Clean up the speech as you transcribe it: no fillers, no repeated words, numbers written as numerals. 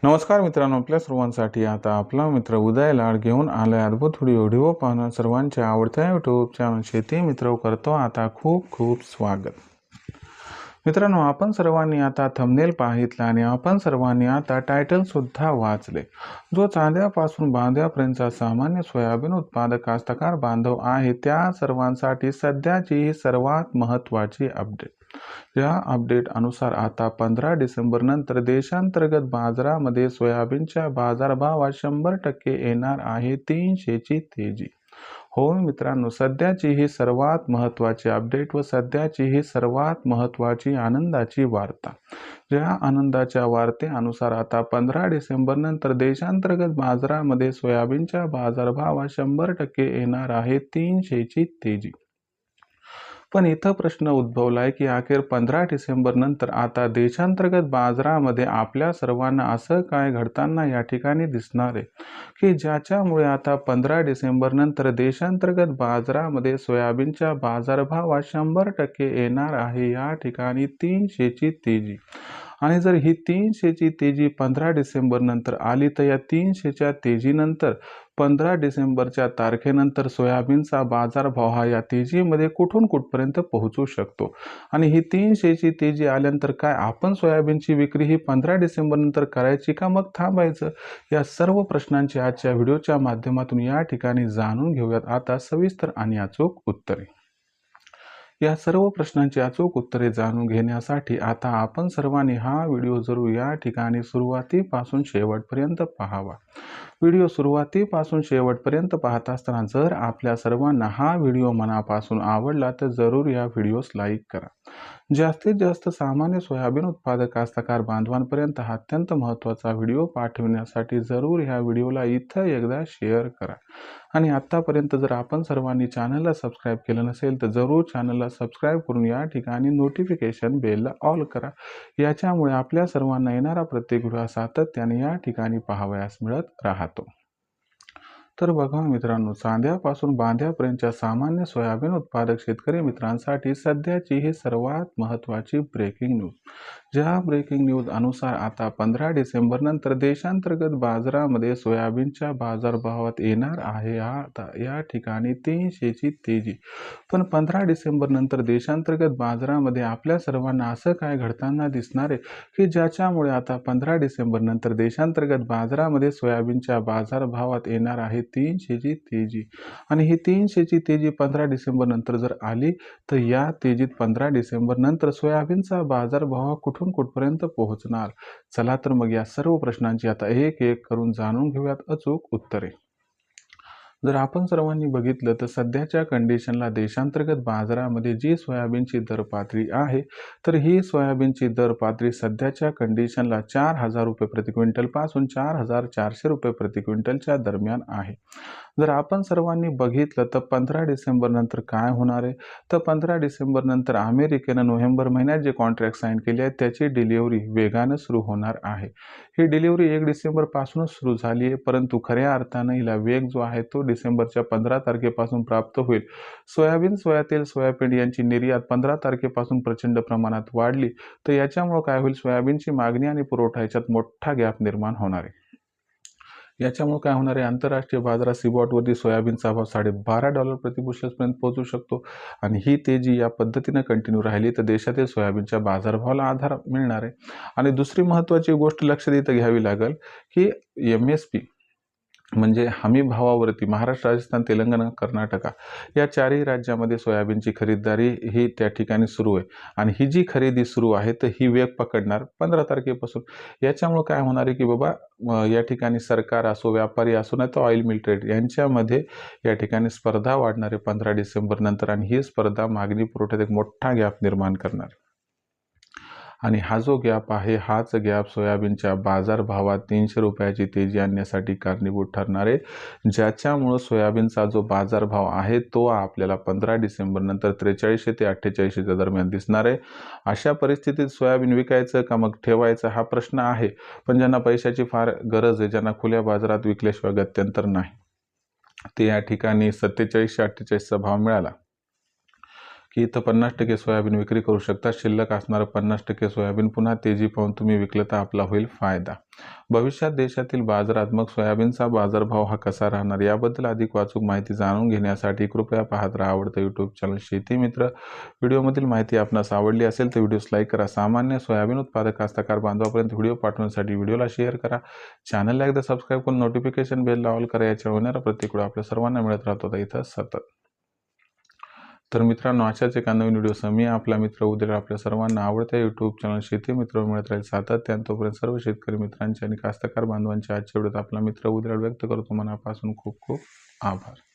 नमस्कार मित्रांनो, आपल्या सर्वांसाठी आता आपला मित्र उदय लाड घेऊन आलाय अद्भुत व्हिडिओ पाहणं सर्वांच्या आवडत्या यूट्यूब चॅनल शेती मित्र करतो आता खूप खूप स्वागत. मित्रांनो, आपण सर्वांनी आता थंबनेल पाहितला आणि आपण सर्वांनी आता टायटल सुद्धा वाचले. जो चांद्यापासून बांध्यापर्यंतचा सामान्य सोयाबीन उत्पादक कास्तकार बांधव आहे त्या सर्वांसाठी सध्याची ही सर्वात महत्त्वाची अपडेट. या अपडेट अनुसार आता 15 डिसेंबर नंतर देशांतर्गत बाजारामध्ये सोयाबीनच्या बाजारभावात 100% येणार आहे 300ची तेजी. हो मित्रांनो, सध्याची ही सर्वात महत्त्वाची अपडेट व सध्याची ही सर्वात महत्त्वाची आनंदाची वार्ता. या आनंदाच्या वार्तेनुसार आता 15 डिसेंबर नंतर देशांतर्गत बाजारामध्ये सोयाबीनच्या बाजारभावात 100% येणार आहे 300ची तेजी. पण इथं प्रश्न उद्भवलाय की अखेर 15 डिसेंबर नंतर आता देशांतर्गत बाजारामध्ये आपल्या सर्वांना असं काय घडताना या ठिकाणी दिसणार आहे की ज्याच्यामुळे आता 15 डिसेंबर नंतर देशांतर्गत बाजारामध्ये सोयाबीनच्या बाजारभावात 100% येणार आहे या ठिकाणी 300ची तेजी. आणि जर ही 300ची तेजी 15 डिसेंबर नंतर आली तर या 300च्या तेजीनंतर 15 डिसेंबरच्या तारखेनंतर सोयाबीनचा बाजारभाव हा या तेजीमध्ये कुठून कुठपर्यंत पोहोचू शकतो आणि ही 300ची तेजी आल्यानंतर काय आपण सोयाबीनची विक्री ही 15 डिसेंबर नंतर करायची का मग थांबायचं? या सर्व प्रश्नांची आजच्या व्हिडिओच्या माध्यमातून या ठिकाणी जाणून घेऊयात आता सविस्तर आणि अचूक उत्तरे. या सर्व प्रश्नांची अचूक उत्तरे जाणून घेण्यासाठी आता आपण सर्वांनी हा व्हिडिओ जरूर या ठिकाणी सुरुवातीपासून शेवटपर्यंत पाहावा. व्हिडिओ सुरुवातीपासून शेवटपर्यंत पाहत असताना जर आपल्या सर्वांना हा व्हिडिओ मनापासून आवडला तर जरूर या व्हिडिओस लाईक करा. जास्तीत जास्त सामान्य सोयाबीन उत्पादक कास्तकार बांधवांपर्यंत हा अत्यंत महत्त्वाचा व्हिडिओ पाठविण्यासाठी जरूर ह्या व्हिडिओला इथं एकदा शेअर करा. आणि आत्तापर्यंत जर आपण सर्वांनी चॅनलला सबस्क्राईब केलं नसेल तर जरूर चॅनलला सबस्क्राईब करून या ठिकाणी नोटिफिकेशन बेलला ऑल करा. याच्यामुळे आपल्या सर्वांना येणारा प्रत्येक व्हिडिओ सातत्याने या ठिकाणी पाहावयास मिळत राहतो. तर बघा मित्रांनो, चांद्यापासून बांध्यापर्यंतच्या सामान्य सोयाबीन उत्पादक शेतकरी मित्रांसाठी सध्याची ही सर्वात महत्त्वाची ब्रेकिंग न्यूज. ज्या ब्रेकिंग न्यूज अनुसार आता 15 डिसेंबर नंतर देशांतर्गत बाजारामध्ये सोयाबीनच्या बाजारभावात येणार आहे आता या ठिकाणी 300ची तेजी. पण 15 डिसेंबर नंतर देशांतर्गत बाजारामध्ये आपल्या सर्वांना असं काय घडताना दिसणार आहे की ज्याच्यामुळे आता 15 डिसेंबर नंतर देशांतर्गत बाजारामध्ये सोयाबीनच्या बाजारभावात येणार आहे 300ची तेजी. आणि ही 300ची तेजी 15 डिसेंबर नंतर जर आली तर या तेजीत 15 डिसेंबर नंतर सोयाबीनचा बाजारभाव कुठून कुठपर्यंत पोहोचणार? चला तर मग या सर्व प्रश्नांची आता एक एक करून जाणून घेऊयात अचूक उत्तरे. जर आपण सर्वांनी बघितलं तर सध्याच्या कंडिशनला देशांतर्गत बाजारामध्ये जी सोयाबीनची दर पातळी आहे तर ही सोयाबीनची दर पातळी सध्याच्या कंडिशनला 4,000 रुपये प्रति क्विंटल पासून 4,400 रुपये प्रति क्विंटलच्या दरम्यान आहे. जर आपण सर्वांनी बघितलं तर 15 डिसेंबर नंतर काय होणार आहे तर 15 डिसेंबर नंतर अमेरिकेनं नोव्हेंबर महिन्यात जे कॉन्ट्रॅक्ट साईन केले आहे त्याची डिलिव्हरी वेगानं सुरू होणार आहे. ही डिलिव्हरी 1 डिसेंबर पासूनच सुरू झाली आहे, परंतु खऱ्या अर्थानं हिला वेग जो आहे तो डिसेंबरच्या 15 तारखेपासून प्राप्त होईल. सोयाबीन, सोयातेल, सोयाबीन यांची निर्यात 15 तारखेपासून प्रचंड प्रमाणात वाढली तर याच्यामुळे काय होईल, सोयाबीनची मागणी आणि पुरवठा याच्यात मोठा गॅप निर्माण होणार आहे. याच्यामुळे काय होणार आहे, आंतरराष्ट्रीय बाजारात सीबॉटवरती सोयाबीनचा भाव $12.5 प्रति बुशेल्सपर्यंत पोहोचू शकतो. आणि ही तेजी या पद्धतीने कंटिन्यू राहिली तर देशातील सोयाबीनच्या बाजारभावाला आधार मिळणार आहे. आणि दुसरी महत्त्वाची गोष्ट लक्षात इथं घ्यावी लागेल की MSP म्हणजे हमी भावावरती महाराष्ट्र, राजस्थान, तेलंगणा, कर्नाटका या चारही राज्यामध्ये सोयाबीनची खरीददारी ही त्या ठिकाणी सुरू आहे. आणि ही जी खरेदी सुरू आहे तर ही वेग पकडणार 15 तारखेपासून. याच्यामुळे काय होणार आहे की बाबा या ठिकाणी सरकार असो, व्यापारी असो, नाही तर ऑइल मिल ट्रेड यांच्यामध्ये या ठिकाणी स्पर्धा वाढणार आहे 15 डिसेंबर नंतर. आणि ही स्पर्धा मागणी पुरवठ्यात एक मोठा गॅप निर्माण करणार आहे. आणि हा जो गॅप आहे हाच गॅप सोयाबीनच्या बाजारभावात 300 रुपयाची तेजी आणण्यासाठी कारणीभूत ठरणार आहे. ज्याच्यामुळं सोयाबीनचा जो बाजारभाव आहे तो आपल्याला 15 डिसेंबर नंतर 4300 ते 4800च्या दरम्यान दिसणार आहे. अशा परिस्थितीत सोयाबीन विकायचं का मग ठेवायचं हा प्रश्न आहे. पण ज्यांना पैशाची फार गरज आहे, ज्यांना खुल्या बाजारात विकल्याशिवाय गत्यंतर नाही, ते या ठिकाणी 4700-4800चा भाव मिळाला की इथं 50% सोयाबीन विक्री करू शकता। शिल्लक असणारं 50% सोयाबीन पुन्हा तेजी पाहून तुम्ही विकलं तर आपला होईल फायदा। भविष्यात देशातील बाजारात मग सोयाबीनचा बाजारभाव हा कसा राहणार याबद्दल अधिक अचूक माहिती जाणून घेण्यासाठी कृपया पाहत राहा आवडतं यूट्यूब चॅनल शेती मित्र। व्हिडिओमधील माहिती आपणास आवडली असेल तर व्हिडिओस लाईक करा। सामान्य सोयाबीन उत्पादक कास्तकार बांधवापर्यंत व्हिडिओ पाठवण्यासाठी व्हिडिओला शेअर करा। चॅनलला एकदा सबस्क्राईब करून नोटिफिकेशन बेल ऑल करा। याच्या होणारा प्रत्येक वेळ आपल्या सर्वांना मिळत राहतो इथं सतत। तर मित्रांनो, अशाच एका नवीन व्हिडिओसह मी आपला मित्र उद्या आपल्या सर्वांना आवडत्या यूट्यूब चॅनल शेती मित्र मिळत राहील सातत्याने। तोपर्यंत सर्व शेतकरी मित्रांचे आणि कास्तकार बांधवांच्या आजच्या व्हिडिओत आपला मित्र उद्या व्यक्त करतो मनापासून खूप खूप आभार।